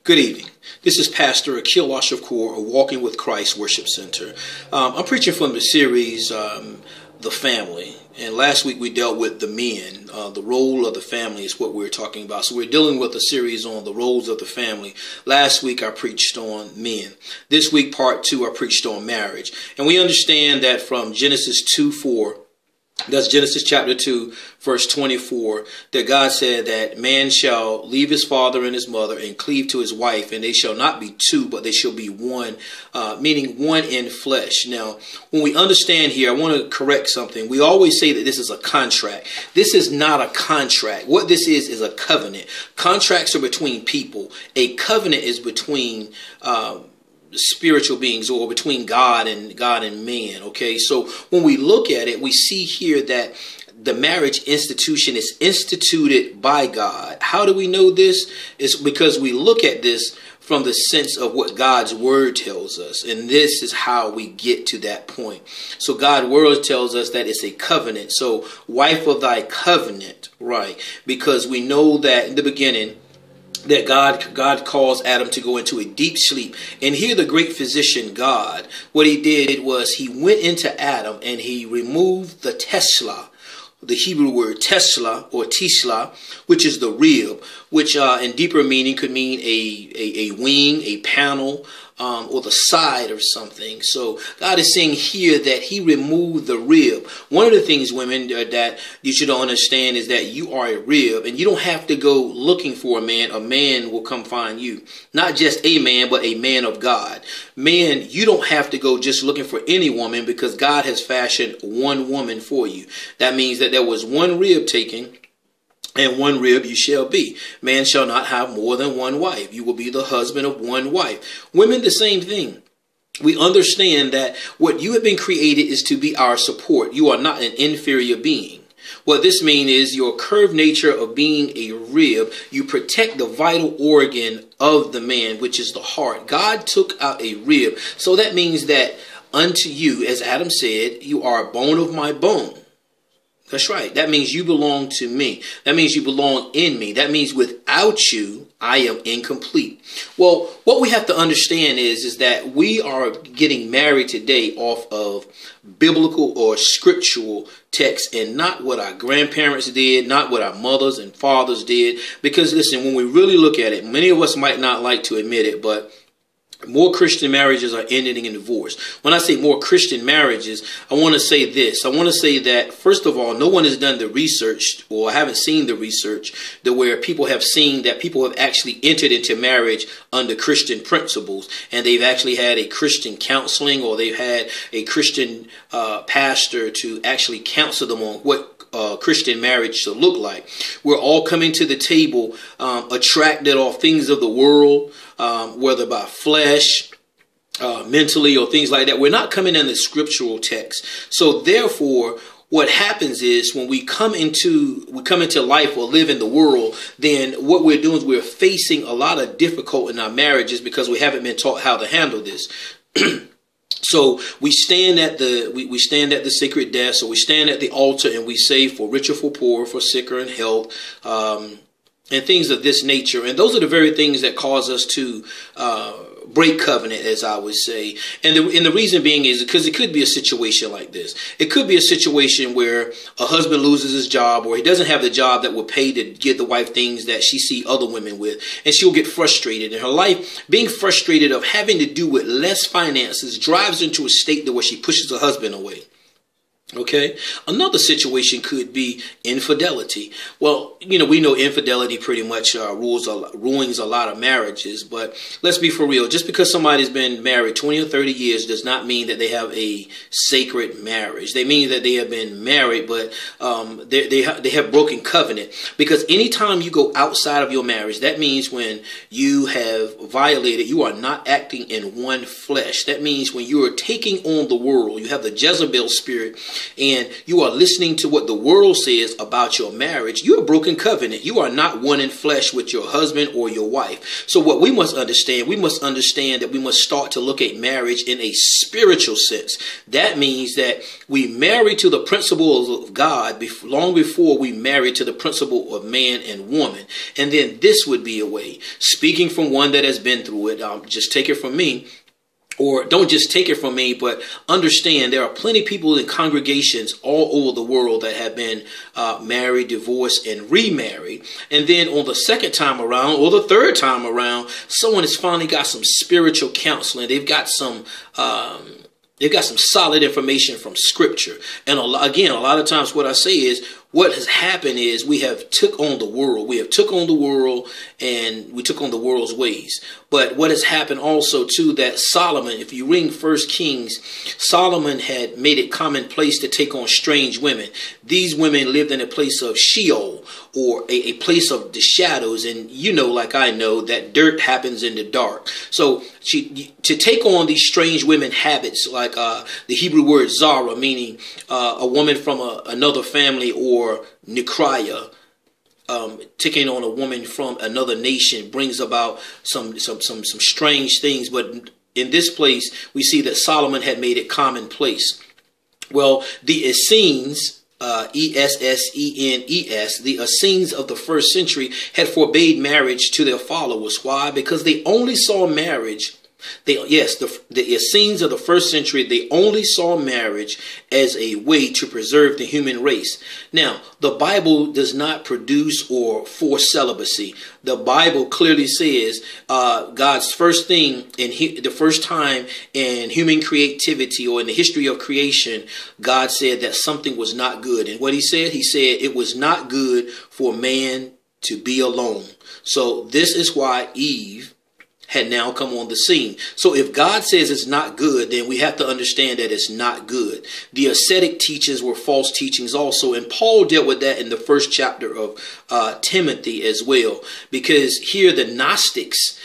Good evening. This is Pastor Akil Ashraf-Kaur of Walking with Christ Worship Center. I'm preaching from the series, The Family. And last week we dealt with the men. The role of the family is what we're talking about. So we're dealing with a series on the roles of the family. Last week I preached on men. This week, part 2, I preached on marriage. And we understand that from Genesis 2:4, that's Genesis chapter 2, verse 24, that God said that man shall leave his father and his mother and cleave to his wife, and they shall not be two, but they shall be one, meaning one in flesh. Now, when we understand here, I want to correct something. We always say that this is a contract. This is not a contract. What this is a covenant. Contracts are between people. A covenant is between spiritual beings, or between God and man. Okay, so when we look at it, we see here that the marriage institution is instituted by God. How do we know this? It's because we look at this from the sense of what God's word tells us, and this is how we get to that point. So God's word tells us that it's a covenant. So wife of thy covenant, right? Because we know that in the beginning that God calls Adam to go into a deep sleep. And here the great physician God, what he did was he went into Adam and he removed the tesla, the Hebrew word tesla or tisla, which is the rib, which in deeper meaning could mean a wing, a panel, or the side or something. So God is saying here that he removed the rib. One of the things, women, that you should understand is that you are a rib, and you don't have to go looking for a man. A man will come find you. Not just a man, but a man of God. Man, you don't have to go just looking for any woman, because God has fashioned one woman for you. That means that there was one rib taken, and one rib you shall be. Man shall not have more than one wife. You will be the husband of one wife. Women, the same thing. We understand that what you have been created is to be our support. You are not an inferior being. What this means is your curved nature of being a rib. You protect the vital organ of the man, which is the heart. God took out a rib. So that means that unto you, as Adam said, you are a bone of my bone. That's right. That means you belong to me. That means you belong in me. That means without you, I am incomplete. Well, what we have to understand is that we are getting married today off of biblical or scriptural texts, and not what our grandparents did, not what our mothers and fathers did. Because listen, when we really look at it, many of us might not like to admit it, but more Christian marriages are ending in divorce. When I say more Christian marriages, I want to say this. I want to say that, first of all, no one has done the research, or I haven't seen the research, that where people have seen that people have actually entered into marriage under Christian principles, and they've actually had a Christian counseling, or they've had a Christian pastor to actually counsel them on what Christian marriage should look like. We're all coming to the table attracted off things of the world, whether by flesh, mentally, or things like that. We're not coming in the scriptural text. So therefore, what happens is when we come into life or live in the world, then what we're doing is we're facing a lot of difficulty in our marriages because we haven't been taught how to handle this. So we stand at the sacred desk, or we stand at the altar, and we say, for rich or for poor, for sick or in health, and things of this nature. And those are the very things that cause us to break covenant, as I would say. And the reason being is because it could be a situation like this. It could be a situation where a husband loses his job, or he doesn't have the job that will pay to give the wife things that she see other women with, and she'll get frustrated. And her life, being frustrated of having to do with less finances, drives into a state where she pushes her husband away. Okay. Another situation could be infidelity. Well, we know infidelity pretty much ruins a lot of marriages. But let's be for real. Just because somebody's been married 20 or 30 years does not mean that they have a sacred marriage. They mean that they have been married, but they have broken covenant. Because anytime you go outside of your marriage, that means when you have violated, you are not acting in one flesh. That means when you are taking on the world, you have the Jezebel spirit, and you are listening to what the world says about your marriage, you're a broken covenant. You are not one in flesh with your husband or your wife. So what we must understand that we must start to look at marriage in a spiritual sense. That means that we marry to the principles of God long before we marry to the principle of man and woman. And then this would be a way. Speaking from one that has been through it, just take it from me. Or don't just take it from me, but understand there are plenty of people in congregations all over the world that have been married, divorced, and remarried. And then on the second time around, or the third time around, someone has finally got some spiritual counseling. They've got some solid information from Scripture. And again, a lot of times what I say is, what has happened is we have took on the world. We have took on the world, and we took on the world's ways. But what has happened also too, that Solomon, if you read 1 Kings, Solomon had made it commonplace to take on strange women. These women lived in a place of Sheol, or a place of the shadows. And you know, like I know, that dirt happens in the dark. So to take on these strange women habits, like the Hebrew word Zara, meaning a woman from another family, or Nikriah, taking on a woman from another nation, brings about some strange things. But in this place, we see that Solomon had made it commonplace. Well, the Essenes, Essenes, the Essenes of the first century had forbade marriage to their followers. Why? Because they only saw marriage. The Essenes of the first century, they only saw marriage as a way to preserve the human race. Now, the Bible does not produce or force celibacy. The Bible clearly says God's first thing, the first time in human creativity, or in the history of creation, God said that something was not good. And what he said it was not good for man to be alone. So this is why Eve had now come on the scene. So if God says it's not good, then we have to understand that it's not good. The ascetic teachings were false teachings also. And Paul dealt with that in the first chapter of Timothy as well. Because here the Gnostics,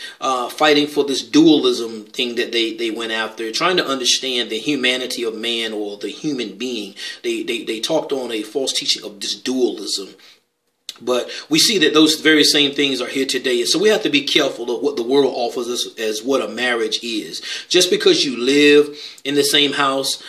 fighting for this dualism thing that they went after, trying to understand the humanity of man, or the human being, they talked on a false teaching of this dualism. But we see that those very same things are here today. And so we have to be careful of what the world offers us as what a marriage is. Just because you live in the same house,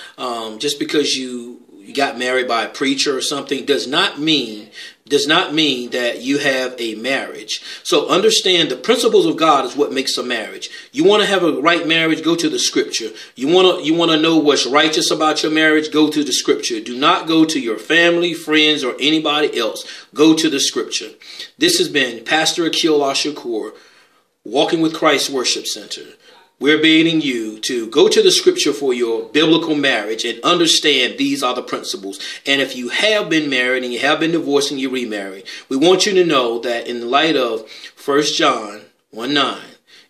just because you got married by a preacher or something, does not mean that you have a marriage. So understand the principles of God is what makes a marriage. You want to have a right marriage, go to the Scripture. You want to know what's righteous about your marriage, go to the Scripture. Do not go to your family, friends, or anybody else. Go to the Scripture. This has been Pastor Akil Ashakur, Walking with Christ Worship Center. We're begging you to go to the Scripture for your biblical marriage and understand these are the principles. And if you have been married and you have been divorced and you remarried, we want you to know that in light of 1 John 1:9,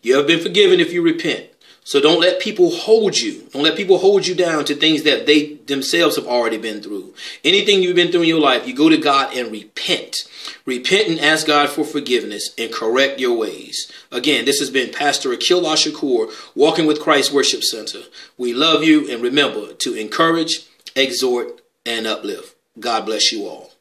you have been forgiven if you repent. So don't let people hold you. Don't let people hold you down to things that they themselves have already been through. Anything you've been through in your life, you go to God and repent. Repent and ask God for forgiveness and correct your ways. Again, this has been Pastor Akil Ashakur, Walking with Christ Worship Center. We love you, and remember to encourage, exhort, and uplift. God bless you all.